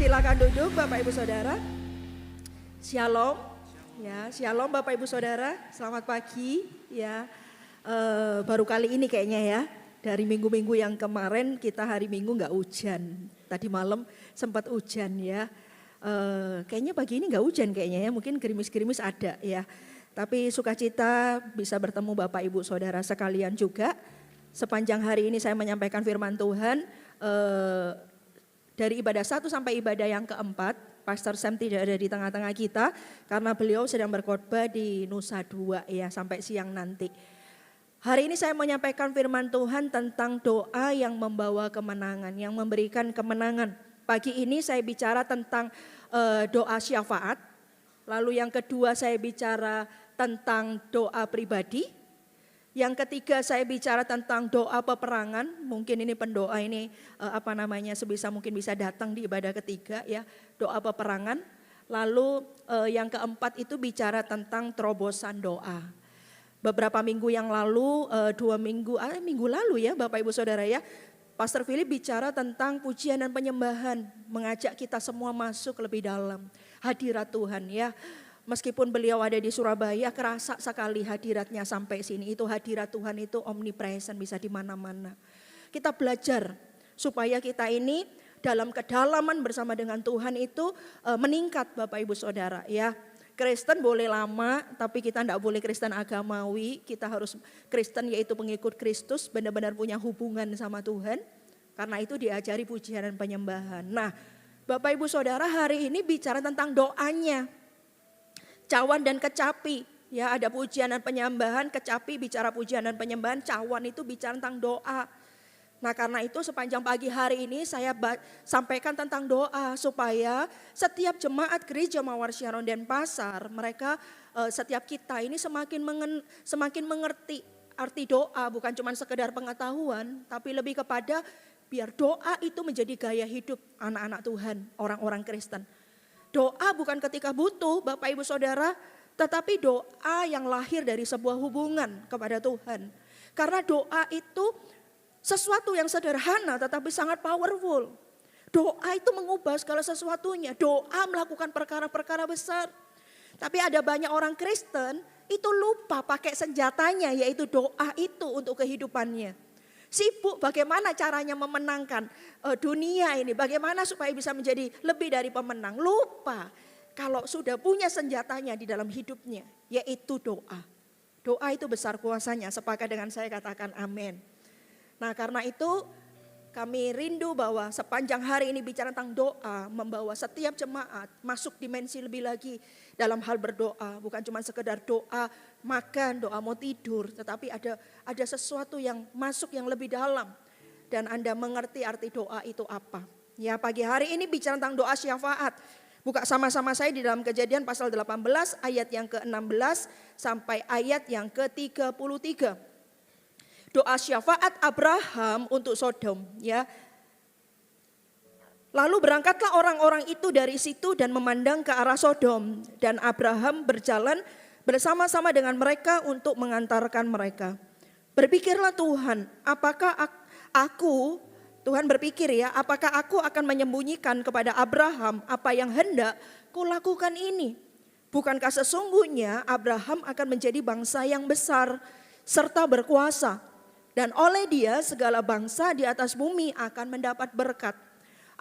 Silakan duduk Bapak Ibu Saudara. Shalom. Ya, shalom Bapak Ibu Saudara. Selamat pagi. Ya, baru kali ini kayaknya ya. Dari minggu-minggu yang kemarin kita hari Minggu nggak hujan. Tadi malam sempat hujan ya. Kayaknya pagi ini nggak hujan kayaknya ya. Mungkin gerimis-gerimis ada ya. Tapi sukacita bisa bertemu Bapak Ibu Saudara sekalian juga. Sepanjang hari ini saya menyampaikan firman Tuhan. Dari ibadah 1 sampai ibadah yang keempat, Pastor Sam tidak ada di tengah-tengah kita karena beliau sedang berkhotbah di Nusa Dua ya sampai siang nanti. Hari ini saya menyampaikan firman Tuhan tentang doa yang membawa kemenangan, yang memberikan kemenangan. Pagi ini saya bicara tentang doa syafaat, lalu yang kedua saya bicara tentang doa pribadi. Yang ketiga saya bicara tentang doa peperangan, mungkin ini pendoa ini sebisa mungkin bisa datang di ibadah ketiga ya, doa peperangan. Lalu yang keempat itu bicara tentang terobosan doa. Beberapa minggu yang lalu, minggu lalu ya Bapak Ibu Saudara ya, Pastor Philip bicara tentang pujian dan penyembahan, mengajak kita semua masuk lebih dalam hadirat Tuhan ya. Meskipun beliau ada di Surabaya, kerasa sekali hadiratnya sampai sini. Itu hadirat Tuhan itu omnipresent, bisa di mana-mana. Kita belajar supaya kita ini dalam kedalaman bersama dengan Tuhan itu meningkat Bapak Ibu Saudara ya. Kristen boleh lama, tapi kita tidak boleh Kristen agamawi. Kita harus Kristen yaitu pengikut Kristus, benar-benar punya hubungan sama Tuhan. Karena itu diajari pujian dan penyembahan. Nah Bapak Ibu Saudara hari ini bicara tentang doanya. Cawan dan kecapi, ya ada pujian dan penyembahan, kecapi bicara pujian dan penyembahan, cawan itu bicara tentang doa. Nah karena itu sepanjang pagi hari ini saya sampaikan tentang doa supaya setiap jemaat gereja Mawar Syaron dan Pasar, mereka setiap kita ini semakin mengerti arti doa, bukan cuma sekedar pengetahuan, tapi lebih kepada biar doa itu menjadi gaya hidup anak-anak Tuhan, orang-orang Kristen. Doa bukan ketika butuh Bapak Ibu Saudara, tetapi doa yang lahir dari sebuah hubungan kepada Tuhan. Karena doa itu sesuatu yang sederhana tetapi sangat powerful. Doa itu mengubah segala sesuatunya. Doa melakukan perkara-perkara besar. Tapi ada banyak orang Kristen itu lupa pakai senjatanya yaitu doa itu untuk kehidupannya. Sibuk bagaimana caranya memenangkan dunia ini, bagaimana supaya bisa menjadi lebih dari pemenang. Lupa kalau sudah punya senjatanya di dalam hidupnya, yaitu doa. Doa itu besar kuasanya, sepakat dengan saya katakan amin. Nah karena itu kami rindu bahwa sepanjang hari ini bicara tentang doa, membawa setiap jemaat masuk dimensi lebih lagi dalam hal berdoa. Bukan cuma sekedar doa makan, doa mau tidur, tetapi ada sesuatu yang masuk yang lebih dalam. Dan Anda mengerti arti doa itu apa. Ya pagi hari ini bicara tentang doa syafaat. Buka sama-sama saya di dalam Kejadian pasal 18 ayat yang ke-16 sampai ayat yang ke-33. Doa syafaat Abraham untuk Sodom ya. Lalu berangkatlah orang-orang itu dari situ dan memandang ke arah Sodom. Dan Abraham berjalan bersama-sama dengan mereka untuk mengantarkan mereka. Berpikirlah Tuhan, Tuhan berpikir ya, apakah aku akan menyembunyikan kepada Abraham apa yang hendak kulakukan ini? Bukankah sesungguhnya Abraham akan menjadi bangsa yang besar serta berkuasa? Dan oleh dia segala bangsa di atas bumi akan mendapat berkat.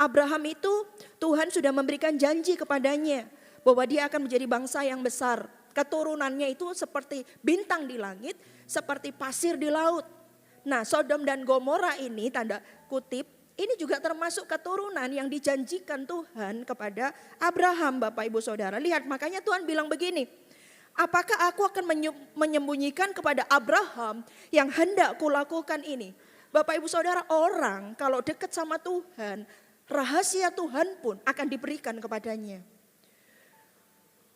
Abraham itu Tuhan sudah memberikan janji kepadanya bahwa dia akan menjadi bangsa yang besar. Keturunannya itu seperti bintang di langit, seperti pasir di laut. Nah Sodom dan Gomora ini tanda kutip, ini juga termasuk keturunan yang dijanjikan Tuhan kepada Abraham Bapak Ibu Saudara. Lihat makanya Tuhan bilang begini. Apakah aku akan menyembunyikan kepada Abraham yang hendak kulakukan ini? Bapak Ibu Saudara, orang kalau dekat sama Tuhan, rahasia Tuhan pun akan diberikan kepadanya.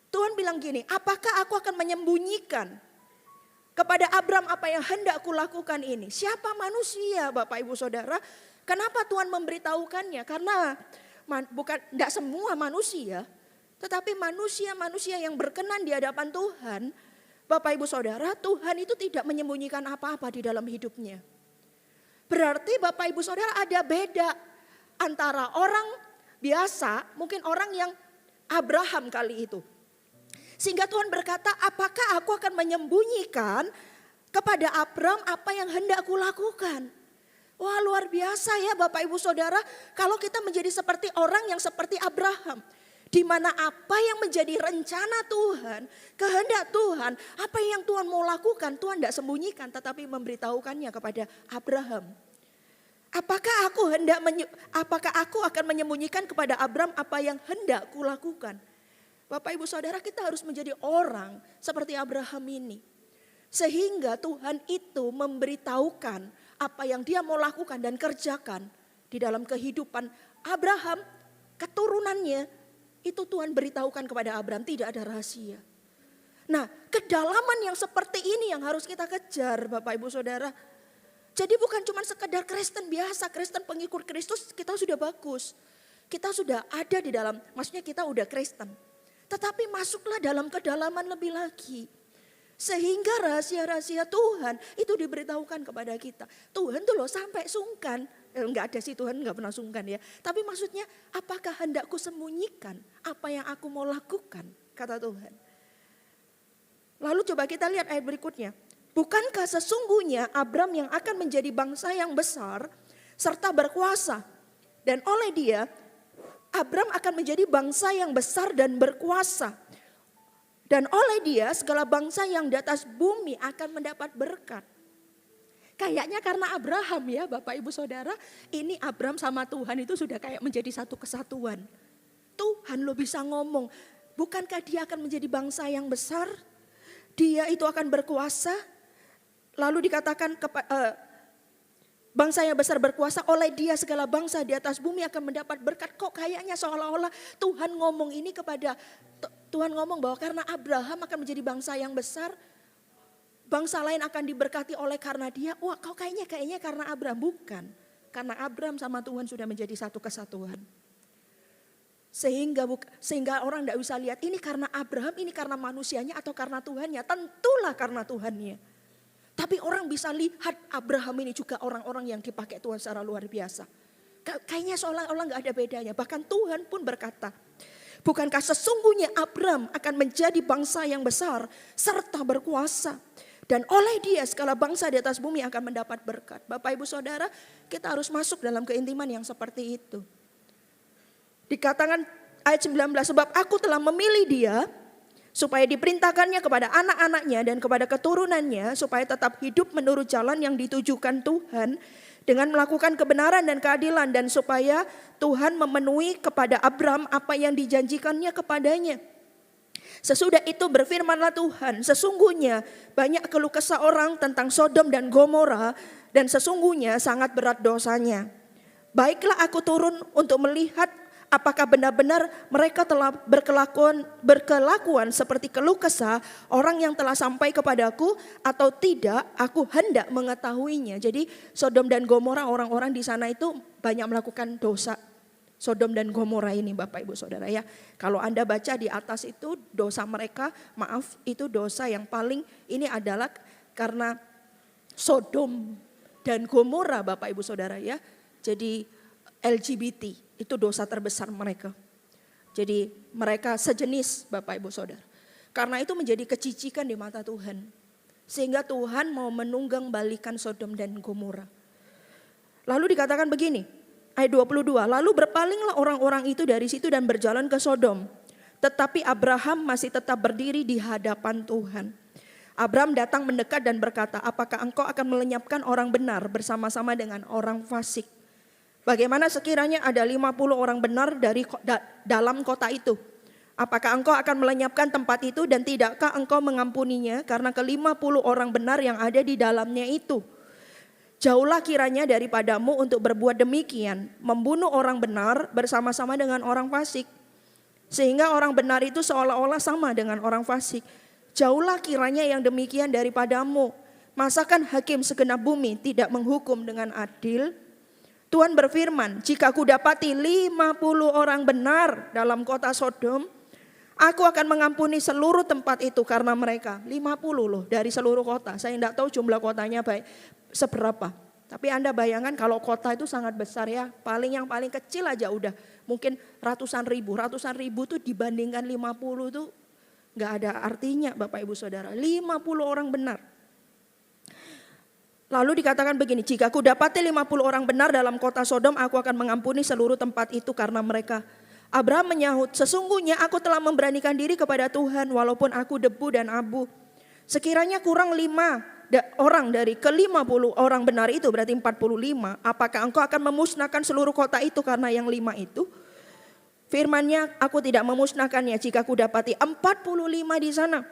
Tuhan bilang gini, apakah aku akan menyembunyikan kepada Abraham apa yang hendak kulakukan ini? Siapa manusia Bapak Ibu Saudara? Kenapa Tuhan memberitahukannya? Karena tidak semua manusia, tetapi manusia-manusia yang berkenan di hadapan Tuhan, Bapak Ibu Saudara, Tuhan itu tidak menyembunyikan apa-apa di dalam hidupnya. Berarti Bapak Ibu Saudara ada beda antara orang biasa, mungkin orang yang Abraham kali itu. Sehingga Tuhan berkata, apakah aku akan menyembunyikan kepada Abram apa yang hendak kulakukan? Wah, luar biasa ya Bapak Ibu Saudara, kalau kita menjadi seperti orang yang seperti Abraham. Di mana apa yang menjadi rencana Tuhan, kehendak Tuhan, apa yang Tuhan mau lakukan, Tuhan tidak sembunyikan tetapi memberitahukannya kepada Abraham. Apakah aku akan menyembunyikan kepada Abram apa yang hendak kulakukan? Bapak Ibu Saudara, kita harus menjadi orang seperti Abraham ini. Sehingga Tuhan itu memberitahukan apa yang dia mau lakukan dan kerjakan di dalam kehidupan Abraham, keturunannya, itu Tuhan beritahukan kepada Abraham, tidak ada rahasia. Nah, kedalaman yang seperti ini yang harus kita kejar Bapak Ibu Saudara. Jadi bukan cuma sekedar Kristen biasa, Kristen pengikut Kristus kita sudah bagus. Kita sudah ada di dalam, maksudnya kita udah Kristen. Tetapi masuklah dalam kedalaman lebih lagi. Sehingga rahasia-rahasia Tuhan itu diberitahukan kepada kita. Tuhan tuh loh sampai sungkan. Enggak ada sih, Tuhan enggak pernah sungkan ya. Tapi maksudnya apakah hendakku sembunyikan apa yang aku mau lakukan, kata Tuhan. Lalu coba kita lihat ayat berikutnya. Bukankah sesungguhnya Abram yang akan menjadi bangsa yang besar serta berkuasa. Dan oleh dia Abram akan menjadi bangsa yang besar dan berkuasa. Dan oleh dia segala bangsa yang di atas bumi akan mendapat berkat. Kayaknya karena Abraham ya Bapak Ibu Saudara. Ini Abram sama Tuhan itu sudah kayak menjadi satu kesatuan. Tuhan lo bisa ngomong. Bukankah dia akan menjadi bangsa yang besar? Dia itu akan berkuasa. Lalu dikatakan bangsa yang besar berkuasa, oleh dia segala bangsa di atas bumi akan mendapat berkat. Kok kayaknya seolah-olah Tuhan ngomong ini kepada, Tuhan ngomong bahwa karena Abraham akan menjadi bangsa yang besar, bangsa lain akan diberkati oleh karena dia. Wah, kok kayaknya karena Abraham. Bukan, karena Abraham sama Tuhan sudah menjadi satu kesatuan. Sehingga orang tidak bisa lihat ini karena Abraham, ini karena manusianya atau karena Tuhannya. Tentulah karena Tuhannya. Tapi orang bisa lihat Abraham ini juga orang-orang yang dipakai Tuhan secara luar biasa. Kayaknya seolah-olah gak ada bedanya. Bahkan Tuhan pun berkata, bukankah sesungguhnya Abram akan menjadi bangsa yang besar serta berkuasa. Dan oleh dia segala bangsa di atas bumi akan mendapat berkat. Bapak Ibu Saudara, kita harus masuk dalam keintiman yang seperti itu. Dikatakan ayat 19, sebab aku telah memilih dia supaya diperintahkannya kepada anak-anaknya dan kepada keturunannya supaya tetap hidup menurut jalan yang ditujukan Tuhan dengan melakukan kebenaran dan keadilan, dan supaya Tuhan memenuhi kepada Abram apa yang dijanjikannya kepadanya. Sesudah itu berfirmanlah Tuhan, sesungguhnya banyak keluh kesah orang tentang Sodom dan Gomora, dan sesungguhnya sangat berat dosanya. Baiklah aku turun untuk melihat apakah benar-benar mereka telah berkelakuan seperti keluh kesah orang yang telah sampai kepadaku atau tidak, aku hendak mengetahuinya. Jadi Sodom dan Gomora, orang-orang di sana itu banyak melakukan dosa. Sodom dan Gomora ini Bapak Ibu Saudara ya. Kalau Anda baca di atas itu dosa mereka, maaf itu dosa yang paling ini adalah karena Sodom dan Gomora Bapak Ibu Saudara ya. Jadi LGBT itu dosa terbesar mereka. Jadi mereka sejenis Bapak Ibu Saudara. Karena itu menjadi kecicikan di mata Tuhan. Sehingga Tuhan mau menunggang balikan Sodom dan Gomora. Lalu dikatakan begini, ayat 22, lalu berpalinglah orang-orang itu dari situ dan berjalan ke Sodom. Tetapi Abraham masih tetap berdiri di hadapan Tuhan. Abraham datang mendekat dan berkata, apakah engkau akan melenyapkan orang benar bersama-sama dengan orang fasik? Bagaimana sekiranya ada 50 orang benar dari dalam kota itu? Apakah engkau akan melenyapkan tempat itu dan tidakkah engkau mengampuninya karena ke-50 orang benar yang ada di dalamnya itu? Jauhlah kiranya daripadamu untuk berbuat demikian, membunuh orang benar bersama-sama dengan orang fasik. Sehingga orang benar itu seolah-olah sama dengan orang fasik. Jauhlah kiranya yang demikian daripadamu. Masakan hakim segenap bumi tidak menghukum dengan adil? Tuhan berfirman, jika aku dapati 50 orang benar dalam kota Sodom, aku akan mengampuni seluruh tempat itu karena mereka. 50 loh dari seluruh kota. Saya tidak tahu jumlah kotanya baik seberapa. Tapi Anda bayangkan kalau kota itu sangat besar ya, yang paling kecil aja udah mungkin ratusan ribu. Ratusan ribu tuh dibandingkan 50 tuh nggak ada artinya Bapak Ibu Saudara. 50 orang benar. Lalu dikatakan begini, jika aku dapati 50 orang benar dalam kota Sodom, aku akan mengampuni seluruh tempat itu karena mereka. Abraham menyahut, sesungguhnya aku telah memberanikan diri kepada Tuhan walaupun aku debu dan abu. Sekiranya kurang 5 orang dari ke-50 orang benar itu, berarti 45. Apakah engkau akan memusnahkan seluruh kota itu karena yang 5 itu? Firman-Nya, aku tidak memusnahkannya jika aku dapati 45 di sana.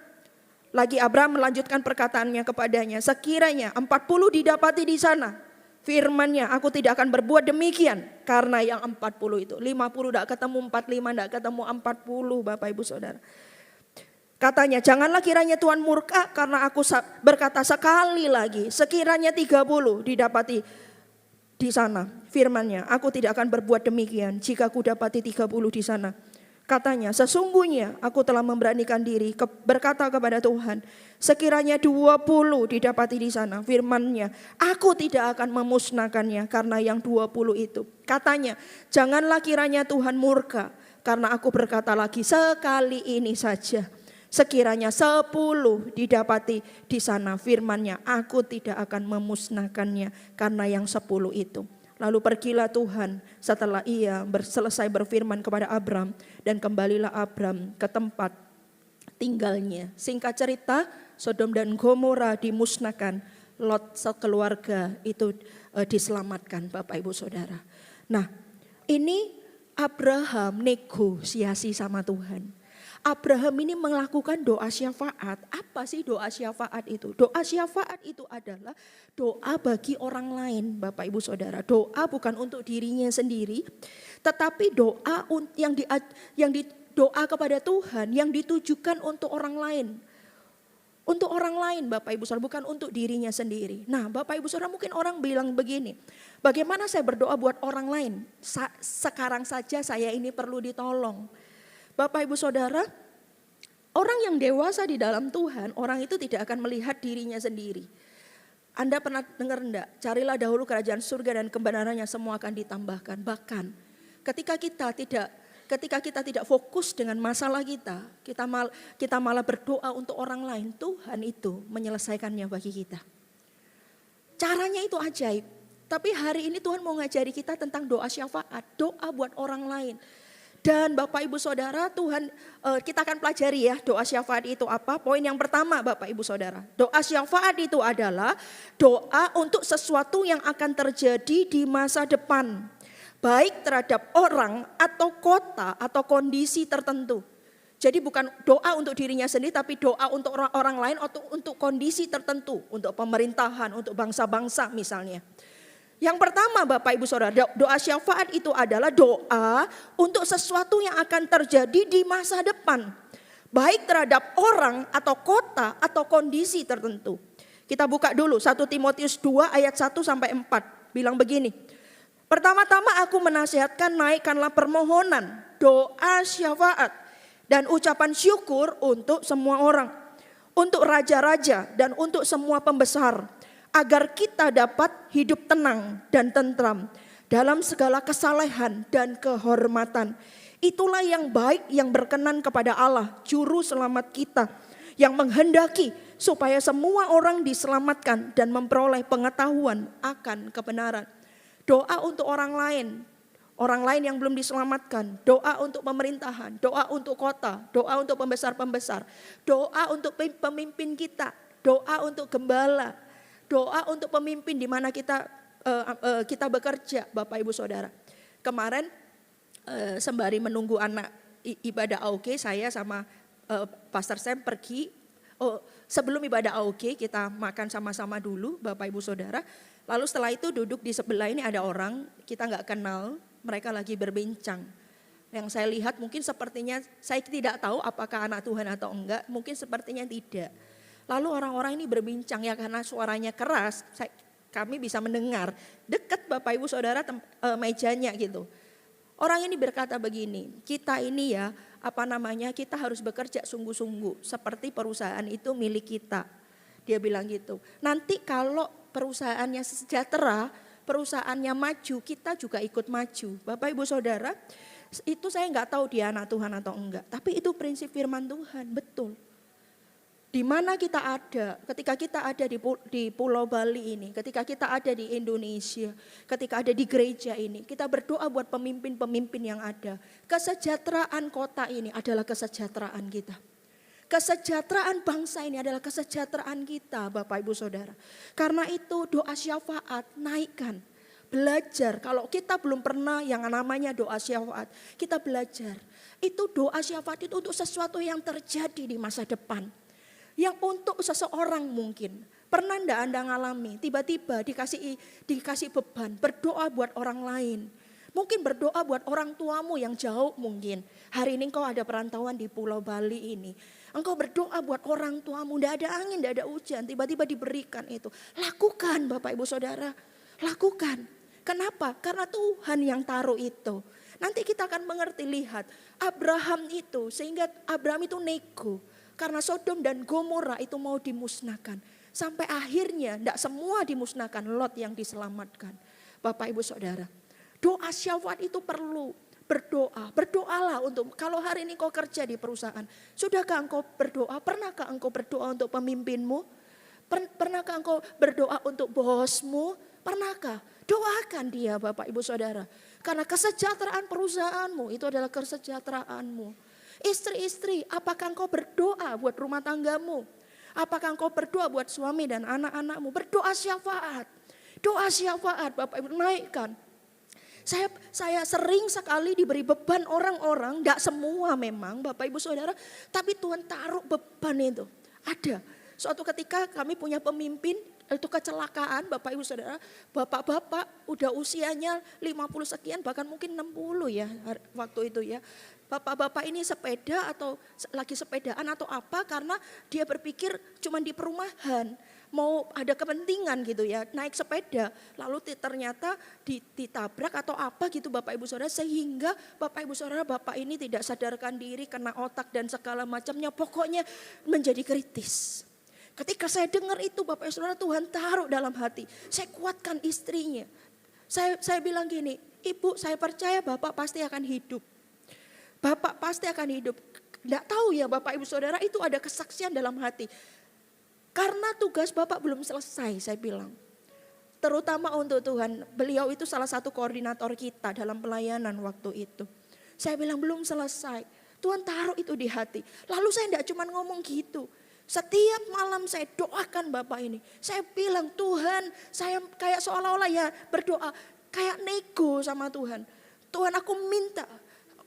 Lagi Abraham melanjutkan perkataannya kepadanya, sekiranya 40 didapati di sana. Firman-Nya, aku tidak akan berbuat demikian karena yang 40 itu. 50 tidak ketemu, 45 tidak ketemu, 40 Bapak Ibu Saudara. Katanya, janganlah kiranya Tuhan murka karena aku berkata sekali lagi, sekiranya 30 didapati di sana. Firman-Nya, aku tidak akan berbuat demikian jika aku dapati 30 di sana. Katanya, sesungguhnya aku telah memberanikan diri berkata kepada Tuhan, sekiranya 20 didapati di sana. Firman-Nya, aku tidak akan memusnahkannya karena yang 20 itu. Katanya, janganlah kiranya Tuhan murka karena aku berkata lagi sekali ini saja. Sekiranya 10 didapati di sana. Firman-Nya, aku tidak akan memusnahkannya karena yang 10 itu. Lalu pergilah Tuhan setelah ia selesai berfirman kepada Abram, dan kembalilah Abram ke tempat tinggalnya. Singkat cerita, Sodom dan Gomora dimusnahkan, Lot sekeluarga itu diselamatkan Bapak Ibu Saudara. Nah, ini Abraham negosiasi sama Tuhan. Abraham ini melakukan doa syafaat. Apa sih doa syafaat itu? Doa syafaat itu adalah doa bagi orang lain, Bapak Ibu Saudara. Doa bukan untuk dirinya sendiri, tetapi doa yang doa kepada Tuhan yang ditujukan untuk orang lain. Untuk orang lain Bapak Ibu Saudara, bukan untuk dirinya sendiri. Nah Bapak Ibu Saudara, mungkin orang bilang begini, bagaimana saya berdoa buat orang lain? Sekarang saja saya ini perlu ditolong. Bapak Ibu Saudara, orang yang dewasa di dalam Tuhan, orang itu tidak akan melihat dirinya sendiri. Anda pernah dengar enggak? Carilah dahulu kerajaan surga dan kebenarannya, semua akan ditambahkan. Bahkan ketika kita tidak fokus dengan masalah kita malah berdoa untuk orang lain, Tuhan itu menyelesaikannya bagi kita. Caranya itu ajaib. Tapi hari ini Tuhan mau ngajari kita tentang doa syafaat, doa buat orang lain. Dan Bapak Ibu Saudara, kita akan pelajari ya doa syafaat itu apa. Poin yang pertama Bapak Ibu Saudara, doa syafaat itu adalah doa untuk sesuatu yang akan terjadi di masa depan. Baik terhadap orang atau kota atau kondisi tertentu. Jadi bukan doa untuk dirinya sendiri, tapi doa untuk orang lain atau untuk kondisi tertentu. Untuk pemerintahan, untuk bangsa-bangsa misalnya. Yang pertama Bapak Ibu Saudara, doa syafaat itu adalah doa untuk sesuatu yang akan terjadi di masa depan. Baik terhadap orang atau kota atau kondisi tertentu. Kita buka dulu 1 Timotius 2 ayat 1 sampai 4. Bilang begini. Pertama-tama aku menasihatkan naikkanlah permohonan, doa syafaat dan ucapan syukur untuk semua orang. Untuk raja-raja dan untuk semua pembesar. Agar kita dapat hidup tenang dan tentram dalam segala kesalehan dan kehormatan. Itulah yang baik yang berkenan kepada Allah, juru selamat kita, yang menghendaki supaya semua orang diselamatkan dan memperoleh pengetahuan akan kebenaran. Doa untuk orang lain yang belum diselamatkan, doa untuk pemerintahan, doa untuk kota, doa untuk pembesar-pembesar, doa untuk pemimpin kita, doa untuk gembala. Doa untuk pemimpin di mana kita bekerja Bapak Ibu Saudara. Kemarin sembari menunggu anak ibadah AOG, saya sama Pastor Sam pergi. Sebelum ibadah AOG kita makan sama-sama dulu Bapak Ibu Saudara. Lalu setelah itu duduk di sebelah ini ada orang kita nggak kenal, mereka lagi berbincang. Yang saya lihat mungkin sepertinya saya tidak tahu apakah anak Tuhan atau enggak, mungkin sepertinya tidak. Lalu orang-orang ini berbincang ya karena suaranya keras, kami bisa mendengar dekat Bapak Ibu Saudara mejanya gitu. Orang ini berkata begini, kita ini ya kita harus bekerja sungguh-sungguh seperti perusahaan itu milik kita. Dia bilang gitu. Nanti kalau perusahaannya sejahtera, perusahaannya maju, kita juga ikut maju. Bapak Ibu Saudara, itu saya nggak tahu dia anak Tuhan atau enggak. Tapi itu prinsip firman Tuhan, betul. Di mana kita ada, ketika kita ada di Pulau Bali ini, ketika kita ada di Indonesia, ketika ada di gereja ini, kita berdoa buat pemimpin-pemimpin yang ada. Kesejahteraan kota ini adalah kesejahteraan kita. Kesejahteraan bangsa ini adalah kesejahteraan kita, Bapak Ibu Saudara. Karena itu doa syafaat naikkan. Belajar, kalau kita belum pernah yang namanya doa syafaat, kita belajar. Itu doa syafaat itu untuk sesuatu yang terjadi di masa depan. Yang untuk seseorang mungkin. Pernah enggak Anda ngalami tiba-tiba dikasih beban berdoa buat orang lain. Mungkin berdoa buat orang tuamu yang jauh mungkin. Hari ini engkau ada perantauan di Pulau Bali ini. Engkau berdoa buat orang tuamu, enggak ada angin, enggak ada hujan, tiba-tiba diberikan itu. Lakukan Bapak Ibu Saudara, lakukan. Kenapa? Karena Tuhan yang taruh itu. Nanti kita akan mengerti, lihat Abraham itu, sehingga Abraham itu nego. Karena Sodom dan Gomora itu mau dimusnahkan. Sampai akhirnya tidak semua dimusnahkan, Lot yang diselamatkan. Bapak Ibu Saudara, doa syafaat itu perlu. Berdoa, berdoalah untuk, kalau hari ini kau kerja di perusahaan, sudahkah engkau berdoa? Pernahkah engkau berdoa untuk pemimpinmu? Pernahkah engkau berdoa untuk bosmu? Pernahkah? Doakan dia Bapak Ibu Saudara. Karena kesejahteraan perusahaanmu itu adalah kesejahteraanmu. Istri-istri, apakah engkau berdoa buat rumah tanggamu? Apakah engkau berdoa buat suami dan anak-anakmu? Berdoa syafaat. Doa syafaat Bapak Ibu naikkan. Saya sering sekali diberi beban orang-orang, tidak semua memang Bapak Ibu Saudara. Tapi Tuhan taruh beban itu. Ada. Suatu ketika kami punya pemimpin, itu kecelakaan Bapak Ibu Saudara. Bapak-bapak udah usianya 50 sekian bahkan mungkin 60 ya waktu itu ya. Bapak-bapak ini sepeda atau lagi sepedaan atau apa karena dia berpikir cuma di perumahan. Mau ada kepentingan gitu ya naik sepeda. Lalu ternyata ditabrak atau apa gitu Bapak Ibu Saudara. Sehingga Bapak Ibu Saudara bapak ini tidak sadarkan diri kena otak dan segala macamnya. Pokoknya menjadi kritis. Ketika saya dengar itu Bapak Ibu Saudara Tuhan taruh dalam hati. Saya kuatkan istrinya. Saya bilang gini, Ibu saya percaya Bapak pasti akan hidup. Bapak pasti akan hidup. Tidak tahu ya Bapak Ibu Saudara itu ada kesaksian dalam hati. Karena tugas Bapak belum selesai saya bilang. Terutama untuk Tuhan. Beliau itu salah satu koordinator kita dalam pelayanan waktu itu. Saya bilang belum selesai. Tuhan taruh itu di hati. Lalu saya tidak cuma ngomong gitu. Setiap malam saya doakan Bapak ini. Saya bilang Tuhan saya kayak seolah-olah ya berdoa. Kayak nego sama Tuhan. Tuhan aku minta.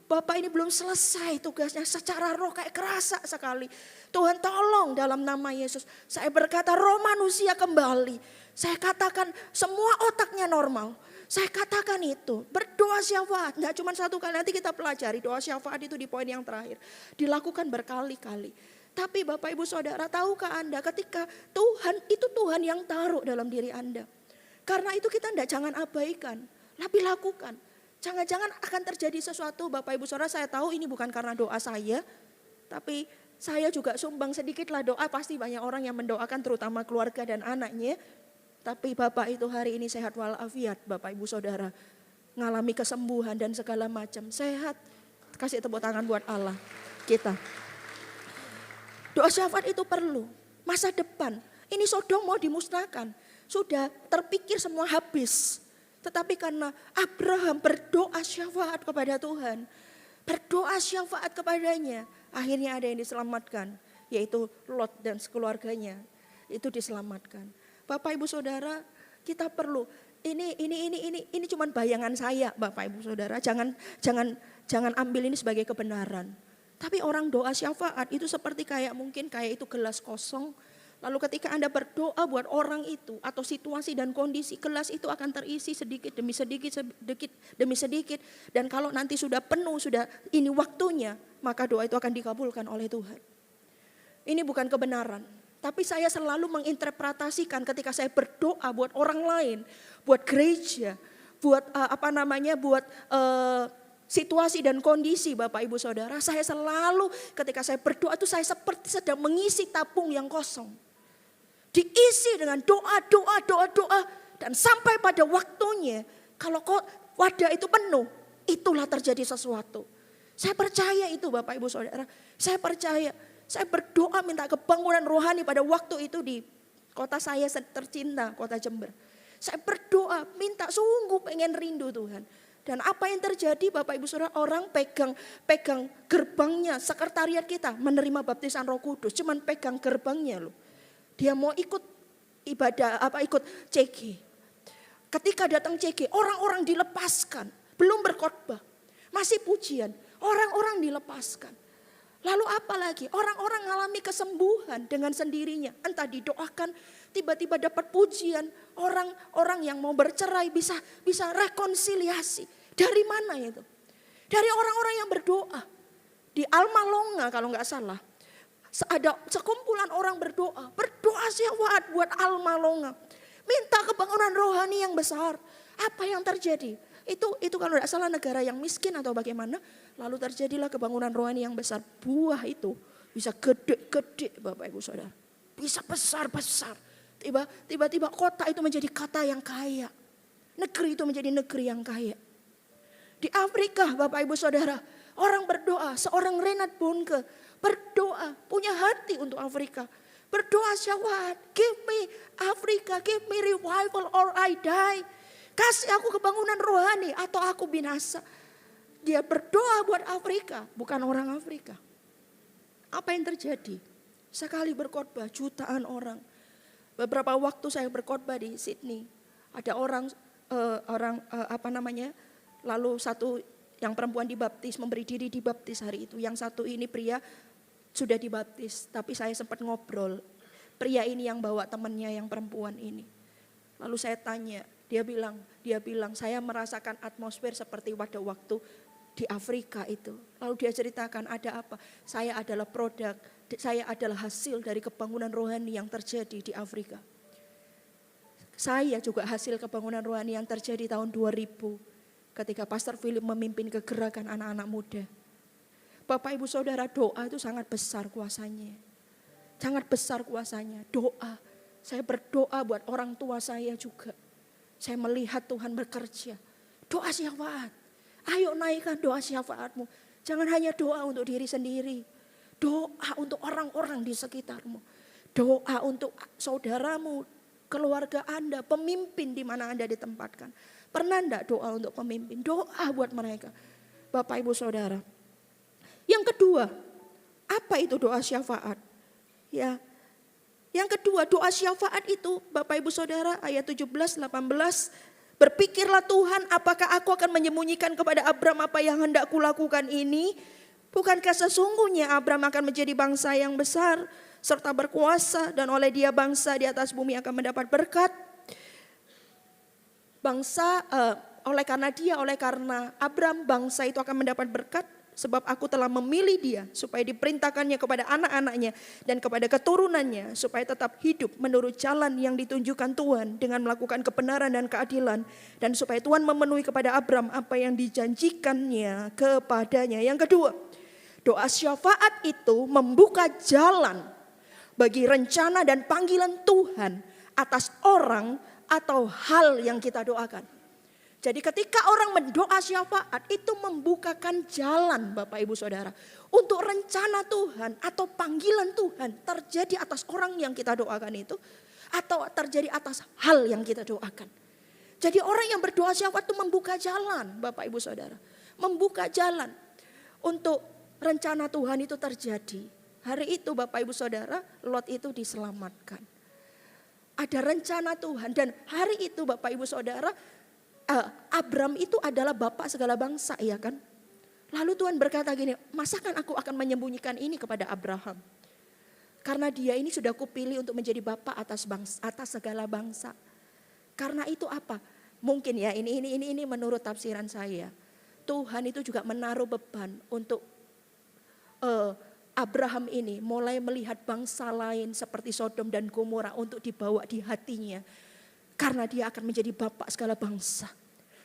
Bapak ini belum selesai tugasnya secara roh kayak kerasa sekali. Tuhan tolong dalam nama Yesus. Saya berkata roh manusia kembali. Saya katakan semua otaknya normal. Saya katakan itu. Berdoa syafaat. Tidak cuma satu kali. Nanti kita pelajari doa syafaat itu di poin yang terakhir. Dilakukan berkali-kali. Tapi Bapak Ibu Saudara tahukah Anda ketika Tuhan itu Tuhan yang taruh dalam diri Anda. Karena itu kita jangan abaikan. Tapi lakukan. Jangan-jangan akan terjadi sesuatu Bapak Ibu Saudara saya tahu ini bukan karena doa saya. Tapi saya juga sumbang sedikitlah doa pasti banyak orang yang mendoakan terutama keluarga dan anaknya. Tapi Bapak itu hari ini sehat walafiat Bapak Ibu Saudara. Ngalami kesembuhan dan segala macam sehat. Kasih tepuk tangan buat Allah kita. Doa syafaat itu perlu. Masa depan ini Sodom mau dimusnahkan. Sudah terpikir semua habis. Tetapi karena Abraham berdoa syafaat kepada Tuhan. Berdoa syafaat kepadanya. Akhirnya ada yang diselamatkan. Yaitu Lot dan sekeluarganya. Itu diselamatkan. Bapak Ibu Saudara kita perlu. Ini cuma bayangan saya Bapak Ibu Saudara. Jangan ambil ini sebagai kebenaran. Tapi orang doa syafaat itu seperti mungkin kayak itu gelas kosong. Lalu ketika Anda berdoa buat orang itu atau situasi dan kondisi, gelas itu akan terisi sedikit demi sedikit, sedikit demi sedikit. Dan kalau nanti sudah penuh, sudah ini waktunya, maka doa itu akan dikabulkan oleh Tuhan. Ini bukan kebenaran. Tapi saya selalu menginterpretasikan ketika saya berdoa buat orang lain, buat gereja, buat buat situasi dan kondisi Bapak Ibu Saudara. Saya selalu ketika saya berdoa itu saya seperti sedang mengisi tabung yang kosong. diisi dengan doa. Dan sampai pada waktunya, kalau wadah itu penuh, itulah terjadi sesuatu. Saya percaya itu Bapak Ibu Saudara. Saya percaya, saya berdoa minta kebangunan rohani pada waktu itu di kota saya tercinta, kota Jember. Saya berdoa minta sungguh pengen rindu Tuhan. Dan apa yang terjadi Bapak Ibu Saudara, orang pegang gerbangnya, sekretariat kita menerima baptisan Roh Kudus, cuman pegang gerbangnya loh. Dia mau ikut ibadah, ikut CG. Ketika datang CG, orang-orang dilepaskan, belum berkhotbah, masih pujian, orang-orang dilepaskan. Lalu apa lagi? Orang-orang mengalami kesembuhan dengan sendirinya. Entah didoakan, tiba-tiba dapat pujian. Orang yang mau bercerai bisa rekonsiliasi. Dari mana itu? Dari orang-orang yang berdoa. Di Alma Longa kalau nggak salah. Ada sekumpulan orang berdoa. Berdoa syafaat buat Alma Longa. Minta kebangunan rohani yang besar. Apa yang terjadi? Itu kalau tidak salah negara yang miskin atau bagaimana. Lalu terjadilah kebangunan rohani yang besar. Buah itu bisa gede-gede Bapak Ibu Saudara. Bisa besar-besar. Tiba-tiba kota itu menjadi kota yang kaya. Negeri itu menjadi negeri yang kaya. Di Afrika Bapak Ibu Saudara. Orang berdoa. Seorang Reinhard Bonnke berdoa. Punya hati untuk Afrika. Berdoa syafaat. Give me Africa. Give me revival or I die. Kasih aku kebangunan rohani atau aku binasa. Dia berdoa buat Afrika, bukan orang Afrika. Apa yang terjadi? Sekali berkhotbah jutaan orang. Beberapa waktu saya berkhotbah di Sydney. Ada orang lalu satu yang perempuan dibaptis, memberi diri dibaptis hari itu. Yang satu ini pria sudah dibaptis, tapi saya sempat ngobrol. Pria ini yang bawa temannya yang perempuan ini. Lalu saya tanya, dia bilang saya merasakan atmosfer seperti pada waktu di Afrika itu. Lalu dia ceritakan ada apa? Saya adalah produk, saya adalah hasil dari kebangunan rohani yang terjadi di Afrika. Saya juga hasil kebangunan rohani yang terjadi tahun 2000 ketika Pastor Philip memimpin kegerakan anak-anak muda. Bapak Ibu Saudara, doa itu sangat besar kuasanya. Sangat besar kuasanya, doa. Saya berdoa buat orang tua saya juga. Saya melihat Tuhan bekerja. Doa syafaat. Ayo naikkan doa syafaatmu. Jangan hanya doa untuk diri sendiri. Doa untuk orang-orang di sekitarmu. Doa untuk saudaramu, keluarga Anda, pemimpin di mana Anda ditempatkan. Pernah enggak doa untuk pemimpin? Doa buat mereka. Bapak Ibu Saudara. Yang kedua, apa itu doa syafaat? Ya. Yang kedua, doa syafaat itu Bapak Ibu Saudara ayat 17, 18. Berpikirlah Tuhan, apakah aku akan menyembunyikan kepada Abram apa yang hendak kulakukan ini? Bukankah sesungguhnya Abram akan menjadi bangsa yang besar serta berkuasa dan oleh dia bangsa di atas bumi akan mendapat berkat. Oleh karena Abram bangsa itu akan mendapat berkat. Sebab aku telah memilih dia supaya diperintahkannya kepada anak-anaknya dan kepada keturunannya. Supaya tetap hidup menurut jalan yang ditunjukkan Tuhan dengan melakukan kebenaran dan keadilan. Dan supaya Tuhan memenuhi kepada Abram apa yang dijanjikannya kepadanya. Yang kedua, doa syafaat itu membuka jalan bagi rencana dan panggilan Tuhan atas orang atau hal yang kita doakan. Jadi ketika orang mendoa syafaat itu membukakan jalan Bapak Ibu Saudara. Untuk rencana Tuhan atau panggilan Tuhan terjadi atas orang yang kita doakan itu. Atau terjadi atas hal yang kita doakan. Jadi orang yang berdoa syafaat itu membuka jalan Bapak Ibu Saudara. Membuka jalan untuk rencana Tuhan itu terjadi. Hari itu Bapak Ibu Saudara, Lot itu diselamatkan. Ada rencana Tuhan dan hari itu Bapak Ibu Saudara, Abram itu adalah bapak segala bangsa, ya kan? Lalu Tuhan berkata gini, masakan aku akan menyembunyikan ini kepada Abraham? Karena dia ini sudah kupilih untuk menjadi bapak atas segala bangsa. Karena itu apa? Mungkin ya ini menurut tafsiran saya. Tuhan itu juga menaruh beban untuk Abraham ini mulai melihat bangsa lain seperti Sodom dan Gomora untuk dibawa di hatinya. Karena dia akan menjadi bapak segala bangsa.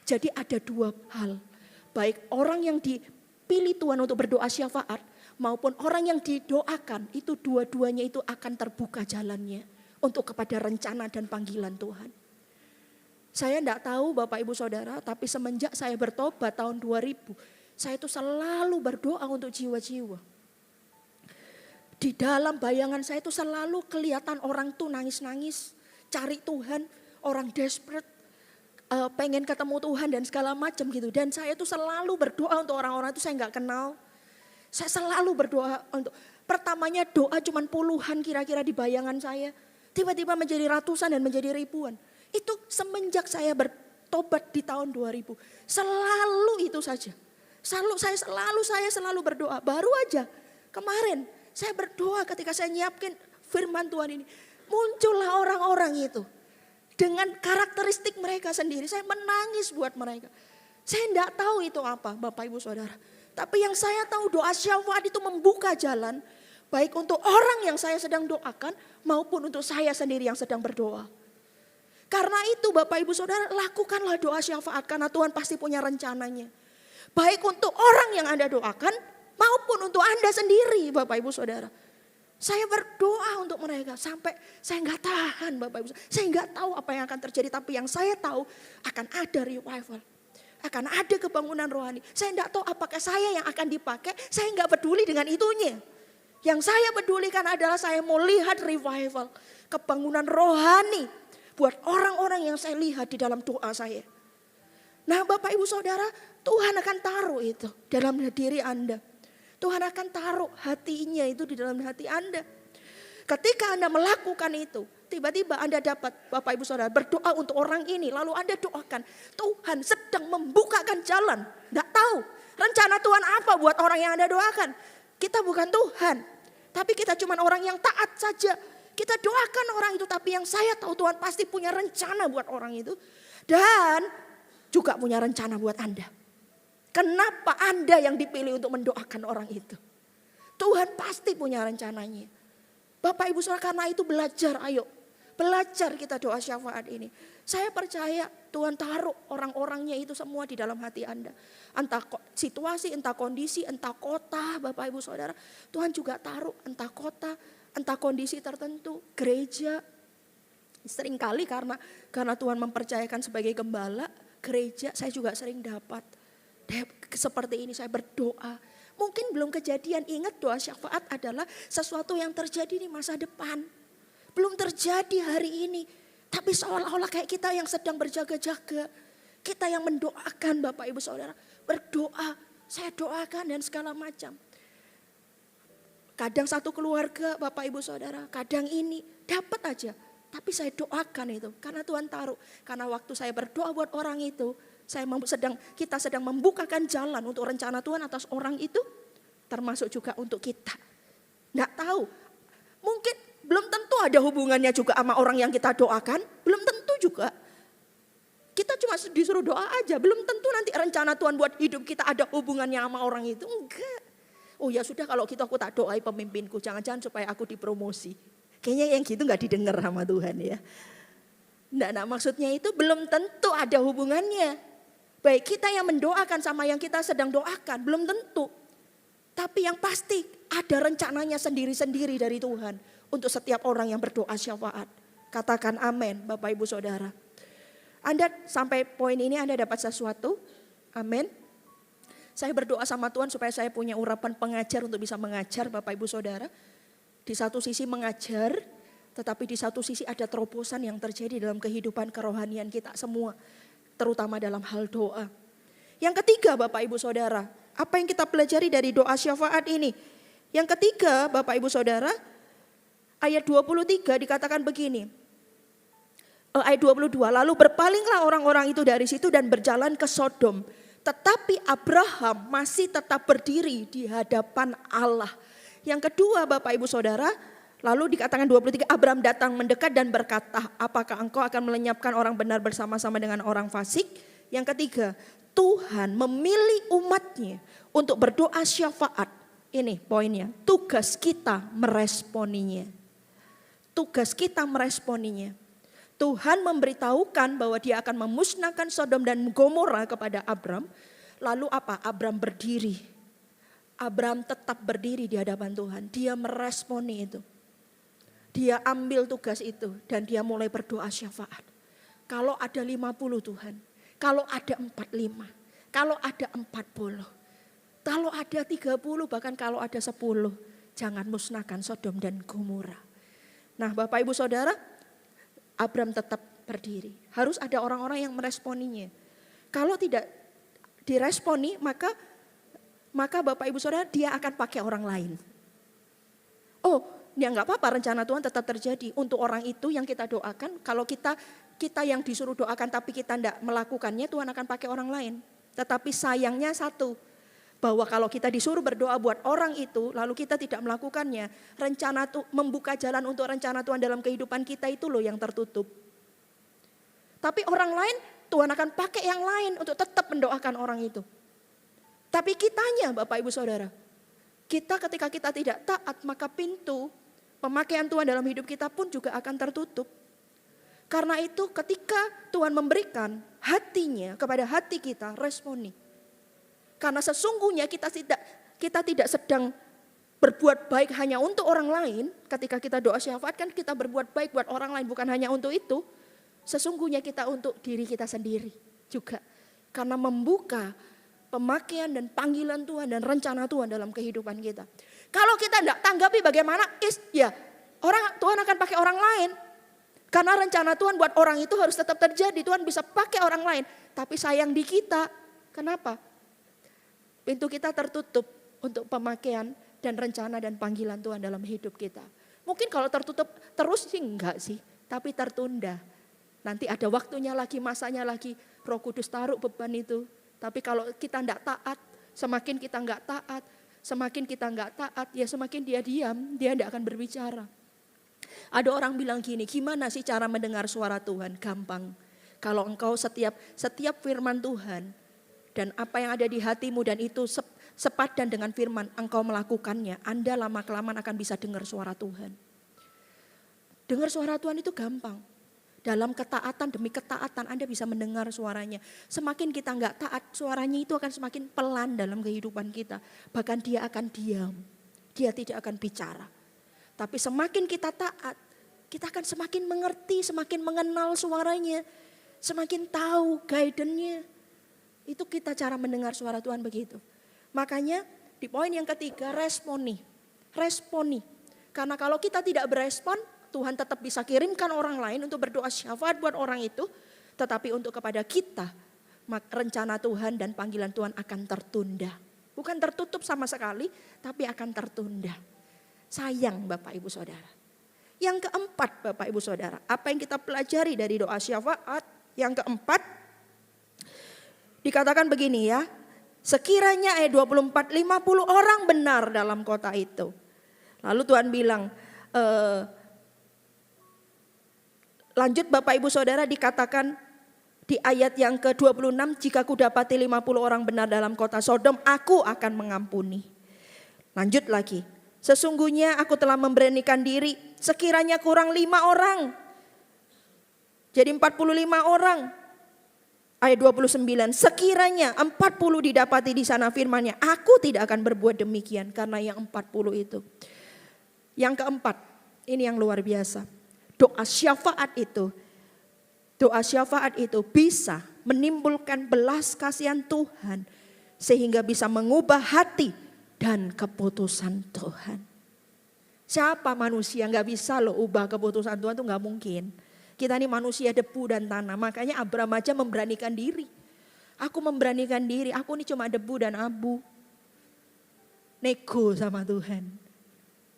Jadi ada dua hal. Baik orang yang dipilih Tuhan untuk berdoa syafaat. Maupun orang yang didoakan. Itu dua-duanya itu akan terbuka jalannya. untuk kepada rencana dan panggilan Tuhan. Saya tidak tahu Bapak Ibu Saudara, tapi semenjak saya bertobat tahun 2000, saya itu selalu berdoa untuk jiwa-jiwa. Di dalam bayangan saya itu selalu kelihatan orang tuh nangis-nangis, cari Tuhan, orang desperate, pengen ketemu Tuhan dan segala macam gitu. Dan saya itu selalu berdoa untuk orang-orang itu saya nggak kenal. Saya selalu berdoa untuk, pertamanya doa cuma puluhan kira-kira di bayangan saya. Tiba-tiba menjadi ratusan dan menjadi ribuan. Itu semenjak saya bertobat di tahun 2000. Selalu itu saja. Saya selalu berdoa. Baru aja kemarin saya berdoa ketika saya nyiapin firman Tuhan ini. Muncullah orang-orang itu. Dengan karakteristik mereka sendiri. Saya menangis buat mereka. Saya tidak tahu itu apa Bapak Ibu Saudara. Tapi yang saya tahu doa syafaat itu membuka jalan. Baik untuk orang yang saya sedang doakan maupun untuk saya sendiri yang sedang berdoa. Karena itu Bapak Ibu Saudara, lakukanlah doa syafaat karena Tuhan pasti punya rencananya. Baik untuk orang yang Anda doakan maupun untuk Anda sendiri Bapak Ibu Saudara. Saya berdoa untuk mereka sampai saya nggak tahan Bapak Ibu. Saya nggak tahu apa yang akan terjadi, tapi yang saya tahu akan ada revival. Akan ada kebangunan rohani. Saya nggak tahu apakah saya yang akan dipakai, saya nggak peduli dengan itunya. Yang saya pedulikan adalah saya mau lihat revival, kebangunan rohani buat orang-orang yang saya lihat di dalam doa saya. Nah Bapak Ibu Saudara, Tuhan akan taruh itu dalam diri Anda. Tuhan akan taruh hatinya itu di dalam hati Anda. Ketika Anda melakukan itu, tiba-tiba Anda dapat Bapak Ibu Saudara berdoa untuk orang ini. Lalu Anda doakan, Tuhan sedang membukakan jalan. Tidak tahu rencana Tuhan apa buat orang yang Anda doakan. Kita bukan Tuhan, tapi kita cuma orang yang taat saja. Kita doakan orang itu, tapi yang saya tahu Tuhan pasti punya rencana buat orang itu. Dan juga punya rencana buat Anda. Kenapa Anda yang dipilih untuk mendoakan orang itu? Tuhan pasti punya rencananya. Bapak Ibu Saudara, karena itu belajar, ayo. Belajar kita doa syafaat ini. Saya percaya Tuhan taruh orang-orangnya itu semua di dalam hati Anda. Entah situasi, entah kondisi, entah kota Bapak Ibu Saudara. Tuhan juga taruh entah kota, entah kondisi tertentu, gereja. Seringkali karena Tuhan mempercayakan sebagai gembala, gereja saya juga sering dapat. Seperti ini saya berdoa. Mungkin belum kejadian, ingat doa syafaat adalah sesuatu yang terjadi di masa depan. Belum terjadi hari ini. Tapi seolah-olah kayak kita yang sedang berjaga-jaga. Kita yang mendoakan Bapak Ibu Saudara. Berdoa, saya doakan dan segala macam. Kadang satu keluarga Bapak Ibu Saudara, kadang ini dapat aja. Tapi saya doakan itu karena Tuhan taruh. Karena waktu saya berdoa buat orang itu, kita sedang membukakan jalan untuk rencana Tuhan atas orang itu. Termasuk juga untuk kita. Nggak tahu, mungkin belum tentu ada hubungannya juga sama orang yang kita doakan. Belum tentu juga. Kita cuma disuruh doa aja. Belum tentu nanti rencana Tuhan buat hidup kita ada hubungannya sama orang itu. Enggak. Oh ya sudah kalau gitu aku tak doai pemimpinku. Jangan-jangan supaya aku dipromosi. Kayaknya yang gitu gak didengar sama Tuhan ya. Nah, maksudnya itu belum tentu ada hubungannya. Baik kita yang mendoakan sama yang kita sedang doakan. Belum tentu. Tapi yang pasti ada rencananya sendiri-sendiri dari Tuhan. Untuk setiap orang yang berdoa syafaat. Katakan amin Bapak Ibu Saudara. Anda sampai poin ini Anda dapat sesuatu. Amin. Saya berdoa sama Tuhan supaya saya punya urapan pengajar untuk bisa mengajar Bapak Ibu Saudara. Di satu sisi mengajar, tetapi di satu sisi ada terobosan yang terjadi dalam kehidupan kerohanian kita semua. Terutama dalam hal doa. Yang ketiga Bapak Ibu Saudara, apa yang kita pelajari dari doa syafaat ini? Yang ketiga Bapak Ibu Saudara, ayat 23 dikatakan begini. Ayat 22, lalu berpalinglah orang-orang itu dari situ dan berjalan ke Sodom. Tetapi Abraham masih tetap berdiri di hadapan Allah. Yang kedua Bapak Ibu Saudara, lalu dikatakan 23, Abraham datang mendekat dan berkata, apakah engkau akan melenyapkan orang benar bersama-sama dengan orang fasik? Yang ketiga, Tuhan memilih umatnya untuk berdoa syafaat. Ini poinnya, tugas kita meresponinya. Tugas kita meresponinya. Tuhan memberitahukan bahwa dia akan memusnahkan Sodom dan Gomora kepada Abram. Lalu apa? Abram berdiri. Abram tetap berdiri di hadapan Tuhan. Dia meresponi itu. Dia ambil tugas itu dan dia mulai berdoa syafaat. Kalau ada 50 Tuhan, kalau ada 45, kalau ada 40, kalau ada 30, bahkan kalau ada 10, jangan musnahkan Sodom dan Gomora. Nah Bapak Ibu Saudara, Abram tetap berdiri. Harus ada orang-orang yang meresponinya. Kalau tidak diresponi, maka Bapak Ibu Saudara dia akan pakai orang lain. Oh, ya nggak apa-apa, rencana Tuhan tetap terjadi untuk orang itu yang kita doakan. Kalau kita yang disuruh doakan tapi kita tidak melakukannya, Tuhan akan pakai orang lain. Tetapi sayangnya satu, bahwa kalau kita disuruh berdoa buat orang itu, lalu kita tidak melakukannya, rencana membuka jalan untuk rencana Tuhan dalam kehidupan kita itu loh yang tertutup. Tapi orang lain, Tuhan akan pakai yang lain untuk tetap mendoakan orang itu. Tapi kitanya Bapak Ibu Saudara, kita ketika kita tidak taat, maka pintu pemakaian Tuhan dalam hidup kita pun juga akan tertutup. Karena itu ketika Tuhan memberikan hatinya kepada hati kita, responi. Karena sesungguhnya kita tidak sedang berbuat baik hanya untuk orang lain. Ketika kita doa syafaat kan kita berbuat baik buat orang lain, bukan hanya untuk itu. Sesungguhnya kita untuk diri kita sendiri juga. Karena membuka pemakaian dan panggilan Tuhan dan rencana Tuhan dalam kehidupan kita. Kalau kita tidak tanggapi bagaimana, Tuhan akan pakai orang lain. Karena rencana Tuhan buat orang itu harus tetap terjadi. Tuhan bisa pakai orang lain. Tapi sayang di kita. Kenapa? Pintu kita tertutup untuk pemakaian dan rencana dan panggilan Tuhan dalam hidup kita. Mungkin kalau tertutup terus sih enggak sih. Tapi tertunda. Nanti ada waktunya lagi, masanya lagi. Roh Kudus taruh beban itu. Tapi kalau kita enggak taat, semakin kita enggak taat, semakin kita enggak taat, ya semakin dia diam, dia enggak akan berbicara. Ada orang bilang gini, gimana sih cara mendengar suara Tuhan? Gampang. Kalau engkau setiap firman Tuhan dan apa yang ada di hatimu dan itu sepadan dengan firman, engkau melakukannya, Anda lama-kelamaan akan bisa dengar suara Tuhan. Dengar suara Tuhan itu gampang. Dalam ketaatan demi ketaatan Anda bisa mendengar suaranya. Semakin kita enggak taat, suaranya itu akan semakin pelan dalam kehidupan kita. Bahkan dia akan diam, dia tidak akan bicara. Tapi semakin kita taat, kita akan semakin mengerti, semakin mengenal suaranya. Semakin tahu guidance-nya. Itu kita cara mendengar suara Tuhan begitu. Makanya di poin yang ketiga, responi. Karena kalau kita tidak berespon, Tuhan tetap bisa kirimkan orang lain untuk berdoa syafaat buat orang itu. Tetapi untuk kepada kita, rencana Tuhan dan panggilan Tuhan akan tertunda. Bukan tertutup sama sekali, tapi akan tertunda. Sayang Bapak Ibu Saudara. Yang keempat Bapak Ibu Saudara, apa yang kita pelajari dari doa syafaat? Yang keempat, dikatakan begini ya, sekiranya ayat 24, 50 orang benar dalam kota itu. Lalu Tuhan bilang, lanjut Bapak Ibu Saudara dikatakan di ayat yang ke-26, jika ku dapati 50 orang benar dalam kota Sodom, aku akan mengampuni. Lanjut lagi, sesungguhnya aku telah memberanikan diri, sekiranya kurang 5 orang. Jadi 45 orang. Ayat 29, sekiranya 40 didapati di sana firman-Nya, aku tidak akan berbuat demikian karena yang 40 itu. Yang keempat, ini yang luar biasa. Doa syafaat itu bisa menimbulkan belas kasihan Tuhan sehingga bisa mengubah hati dan keputusan Tuhan. Siapa manusia nggak bisa loh ubah keputusan Tuhan, itu nggak mungkin. Kita ini manusia debu dan tanah, makanya Abram aja memberanikan diri. Aku memberanikan diri, aku ini cuma debu dan abu. Nego sama Tuhan.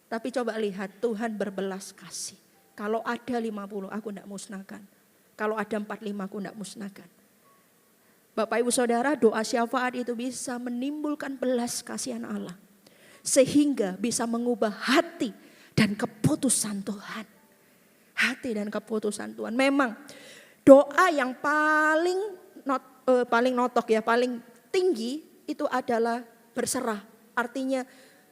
Tapi coba lihat, Tuhan berbelas kasih. Kalau ada 50 aku tidak musnahkan. Kalau ada 45 aku tidak musnahkan. Bapak Ibu Saudara, doa syafaat itu bisa menimbulkan belas kasihan Allah. Sehingga bisa mengubah hati dan keputusan Tuhan. Hati dan keputusan Tuhan. Memang doa yang paling notok ya, paling tinggi itu adalah berserah. Artinya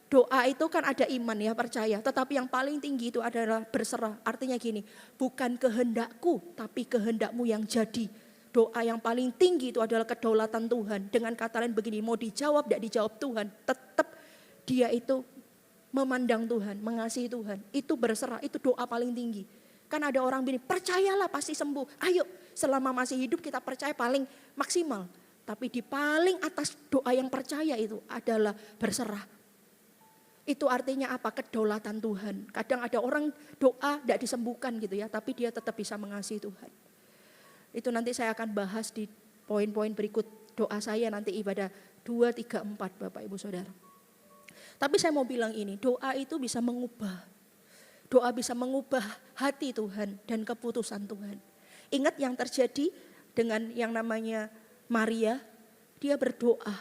doa itu kan ada iman ya, percaya. Tetapi yang paling tinggi itu adalah berserah. Artinya gini, bukan kehendakku tapi kehendakmu yang jadi. Doa yang paling tinggi itu adalah kedaulatan Tuhan. Dengan kata lain begini, mau dijawab tidak dijawab Tuhan, tetap dia itu memandang Tuhan, mengasihi Tuhan, itu berserah, itu doa paling tinggi. Kan ada orang bilang, percayalah pasti sembuh. Ayo, selama masih hidup kita percaya paling maksimal. Tapi di paling atas doa yang percaya itu adalah berserah. Itu artinya apa? Kedaulatan Tuhan. Kadang ada orang doa tidak disembuhkan gitu ya, tapi dia tetap bisa mengasihi Tuhan. Itu nanti saya akan bahas di poin-poin berikut doa saya nanti ibadah 2, 3, 4 Bapak Ibu Saudara. Tapi saya mau bilang ini, doa itu bisa mengubah. Doa bisa mengubah hati Tuhan dan keputusan Tuhan. Ingat yang terjadi dengan yang namanya Maria, dia berdoa,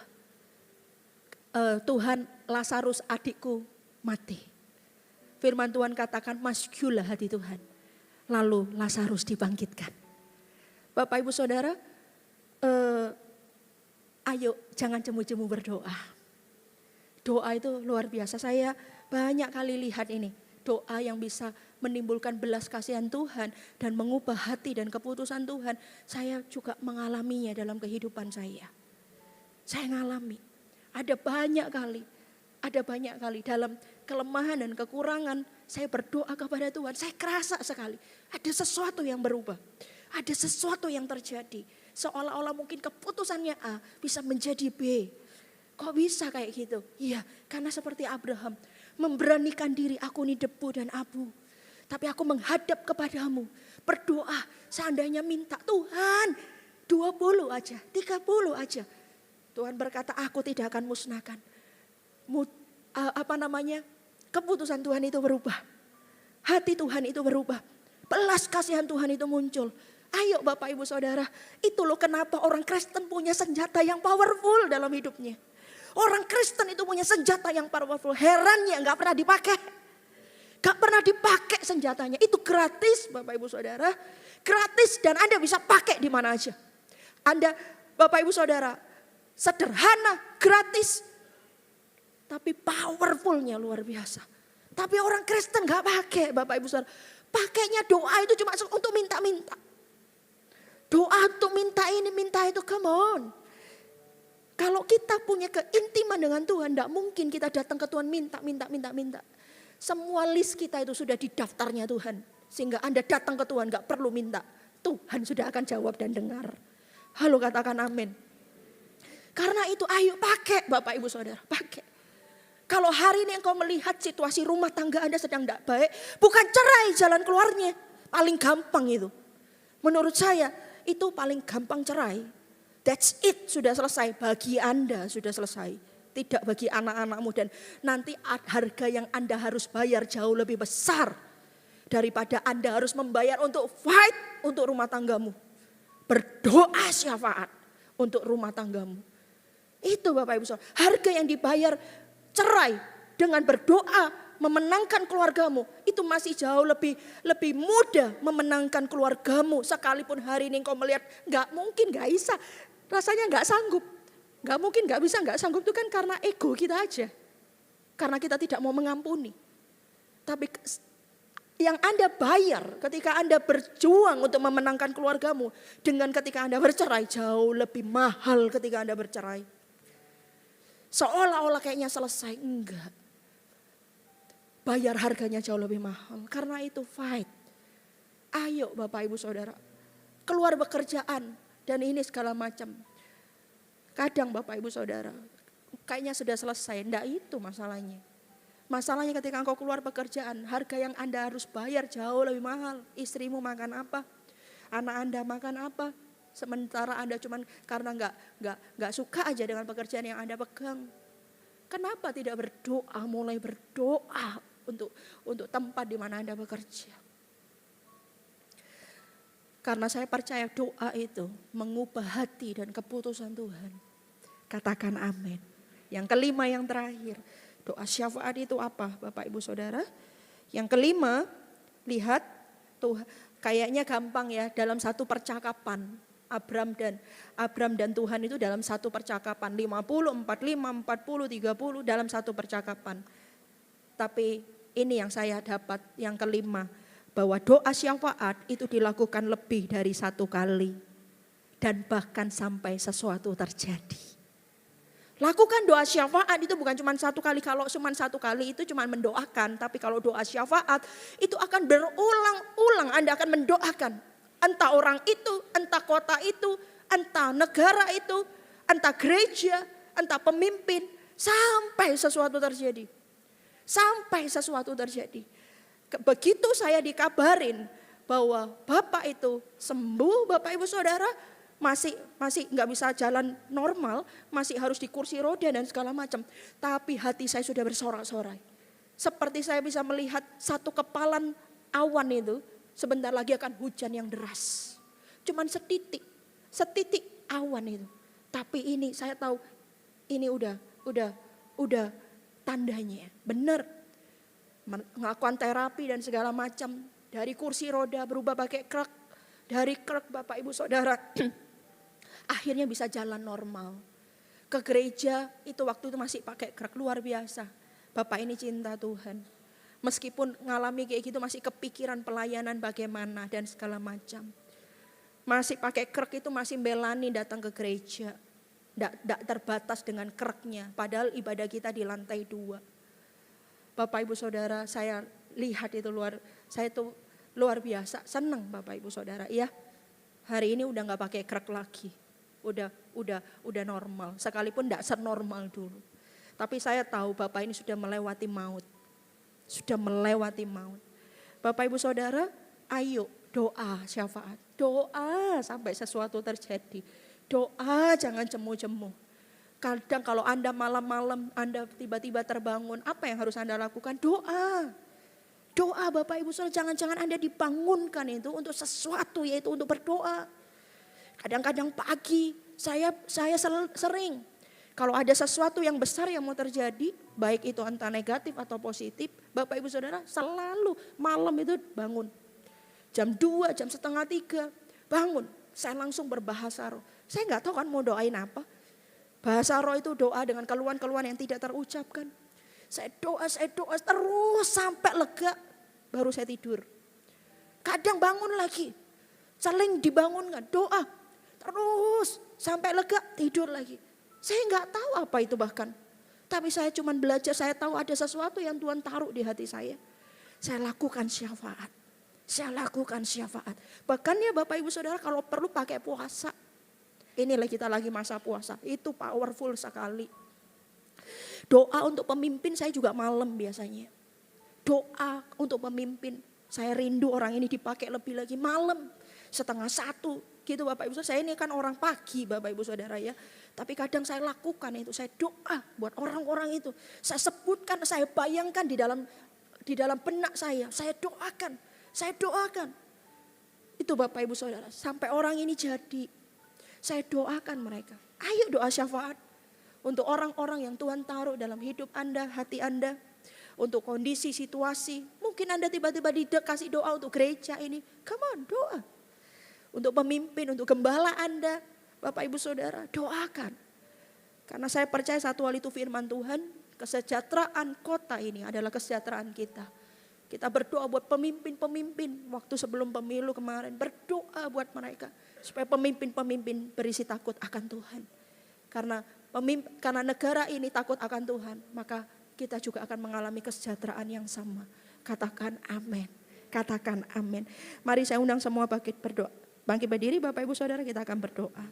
Tuhan, Lazarus adikku mati. Firman Tuhan katakan, maskulah hati Tuhan. Lalu Lazarus dibangkitkan. Bapak Ibu Saudara, ayo jangan jemu-jemu berdoa. Doa itu luar biasa. Saya banyak kali lihat ini. Doa yang bisa menimbulkan belas kasihan Tuhan dan mengubah hati dan keputusan Tuhan. Saya juga mengalaminya dalam kehidupan saya. Saya ngalami. Ada banyak kali dalam kelemahan dan kekurangan saya berdoa kepada Tuhan. Saya kerasa sekali ada sesuatu yang berubah. Ada sesuatu yang terjadi. Seolah-olah mungkin keputusannya A bisa menjadi B. Kok bisa kayak gitu? Iya, karena seperti Abraham. Memberanikan diri, aku ini debu dan abu. Tapi aku menghadap kepadamu. Berdoa, seandainya minta Tuhan 20 aja, 30 aja. Tuhan berkata, aku tidak akan musnahkan. Keputusan Tuhan itu berubah. Hati Tuhan itu berubah. Belas kasihan Tuhan itu muncul. Ayo Bapak Ibu Saudara, itu loh kenapa orang Kristen punya senjata yang powerful dalam hidupnya. Orang Kristen itu punya senjata yang powerful. Herannya gak pernah dipakai. Gak pernah dipakai senjatanya. Itu gratis Bapak Ibu Saudara. Gratis dan Anda bisa pakai di mana aja. Anda Bapak Ibu Saudara, sederhana, gratis. Tapi powerfulnya luar biasa. Tapi orang Kristen gak pakai Bapak Ibu Saudara. Pakainya doa itu cuma untuk minta-minta. Doa untuk minta ini, minta itu, come on. Kalau kita punya keintiman dengan Tuhan, tidak mungkin kita datang ke Tuhan minta. Semua list kita itu sudah di daftarnya Tuhan. Sehingga Anda datang ke Tuhan gak perlu minta. Tuhan sudah akan jawab dan dengar. Halo katakan amin. Karena itu ayo pakai Bapak Ibu Saudara, pakai. Kalau hari ini engkau melihat situasi rumah tangga Anda sedang tidak baik, bukan cerai jalan keluarnya. Paling gampang itu. Menurut saya itu paling gampang cerai. That's it, sudah selesai. Bagi Anda sudah selesai. Tidak bagi anak-anakmu dan nanti harga yang Anda harus bayar jauh lebih besar. Daripada Anda harus membayar untuk fight untuk rumah tanggamu. Berdoa syafaat untuk rumah tanggamu. Itu Bapak Ibu Saudara. Harga yang dibayar cerai dengan berdoa memenangkan keluargamu. Itu masih jauh lebih mudah memenangkan keluargamu. Sekalipun hari ini engkau melihat gak mungkin, gak bisa. Rasanya gak sanggup. Gak mungkin, gak bisa, gak sanggup itu kan karena ego kita aja. Karena kita tidak mau mengampuni. Tapi yang Anda bayar ketika Anda berjuang untuk memenangkan keluargamu. Dengan ketika Anda bercerai jauh lebih mahal ketika Anda bercerai. Seolah-olah kayaknya selesai, enggak. Bayar harganya jauh lebih mahal. Karena itu fight. Ayo Bapak Ibu Saudara. Keluar pekerjaan dan ini segala macam. Kadang Bapak Ibu Saudara. Kayaknya sudah selesai. Enggak itu masalahnya. Masalahnya ketika engkau keluar pekerjaan. Harga yang Anda harus bayar jauh lebih mahal. Istrimu makan apa? Anak Anda makan apa? Sementara Anda cuma karena enggak suka aja dengan pekerjaan yang Anda pegang. Kenapa tidak berdoa, mulai berdoa untuk tempat di mana Anda bekerja? Karena saya percaya doa itu mengubah hati dan keputusan Tuhan. Katakan amin. Yang kelima, yang terakhir, doa syafaat itu apa Bapak Ibu Saudara? Yang kelima, lihat tuh kayaknya gampang ya dalam satu percakapan. Abram dan Tuhan itu dalam satu percakapan 50, 45, 40, 30 dalam satu percakapan. Tapi ini yang saya dapat yang kelima, bahwa doa syafaat itu dilakukan lebih dari satu kali dan bahkan sampai sesuatu terjadi. Lakukan doa syafaat itu bukan cuma satu kali. Kalau cuma satu kali itu cuma mendoakan. Tapi kalau doa syafaat itu akan berulang-ulang. Anda akan mendoakan. Entah orang itu, entah kota itu, entah negara itu, entah gereja, entah pemimpin. Sampai sesuatu terjadi. Sampai sesuatu terjadi. Begitu saya dikabarin bahwa Bapak itu sembuh, Bapak Ibu Saudara, masih nggak bisa jalan normal, masih harus di kursi roda dan segala macam. Tapi hati saya sudah bersorak-sorai. Seperti saya bisa melihat satu kepalan awan itu sebentar lagi akan hujan yang deras. Cuman setitik awan itu. Tapi ini saya tahu ini udah tandanya. Benar. Melakukan terapi dan segala macam. Dari kursi roda berubah pakai krek. Dari krek Bapak Ibu Saudara. Akhirnya bisa jalan normal. Ke gereja itu waktu itu masih pakai krek, luar biasa. Bapak ini cinta Tuhan. Meskipun ngalami kayak gitu masih kepikiran pelayanan bagaimana dan segala macam. Masih pakai krek itu masih belani datang ke gereja. Tidak terbatas dengan kreknya. Padahal ibadah kita di lantai 2. Bapak Ibu Saudara, saya lihat itu saya itu luar biasa. Senang Bapak Ibu Saudara. Ya, hari ini udah gak pakai krek lagi. Udah normal. Sekalipun tidak senormal dulu. Tapi saya tahu Bapak ini sudah melewati maut. Sudah melewati maut. Bapak Ibu Saudara, ayo doa syafaat. Doa sampai sesuatu terjadi. Doa jangan jemu-jemu. Kadang kalau Anda malam-malam, Anda tiba-tiba terbangun, apa yang harus Anda lakukan? Doa. Doa Bapak Ibu Saudara, jangan-jangan Anda dibangunkan itu untuk sesuatu, yaitu untuk berdoa. Kadang-kadang pagi saya sering kalau ada sesuatu yang besar yang mau terjadi, baik itu entah negatif atau positif, Bapak Ibu Saudara selalu malam itu bangun. Jam 2, jam setengah 3 bangun. Saya langsung berbahasa roh. Saya nggak tahu kan mau doain apa. Bahasa roh itu doa dengan keluhan-keluhan yang tidak terucapkan. Saya doa terus sampai lega, baru saya tidur. Kadang bangun lagi, saling dibangunkan, doa. Terus sampai lega tidur lagi. Saya nggak tahu apa itu bahkan. Tapi saya cuma belajar, saya tahu ada sesuatu yang Tuhan taruh di hati saya. Saya lakukan syafaat. Bahkan ya Bapak Ibu Saudara kalau perlu pakai puasa. Inilah kita lagi masa puasa. Itu powerful sekali. Doa untuk pemimpin saya juga malam biasanya. Doa untuk pemimpin. Saya rindu orang ini dipakai lebih lagi malam. 12:30. Gitu Bapak Ibu Saudara, saya ini kan orang pagi Bapak Ibu Saudara ya. Tapi kadang saya lakukan itu, saya doa buat orang-orang itu. Saya sebutkan, saya bayangkan di dalam benak saya doakan. Itu Bapak Ibu Saudara, sampai orang ini jadi. Saya doakan mereka. Ayo doa syafaat. Untuk orang-orang yang Tuhan taruh dalam hidup Anda, hati Anda. Untuk kondisi, situasi. Mungkin Anda tiba-tiba dikasih doa untuk gereja ini. Come on, doa. Untuk pemimpin, untuk gembala Anda, Bapak Ibu Saudara, doakan. Karena saya percaya satu hal itu firman Tuhan, kesejahteraan kota ini adalah kesejahteraan kita. Kita berdoa buat pemimpin-pemimpin, waktu sebelum pemilu kemarin, berdoa buat mereka. Supaya pemimpin-pemimpin berisi takut akan Tuhan. Karena negara ini takut akan Tuhan, maka kita juga akan mengalami kesejahteraan yang sama. Katakan amin. Katakan amin. Mari saya undang semua bangkit berdoa. Bangkit berdiri Bapak Ibu Saudara, kita akan berdoa.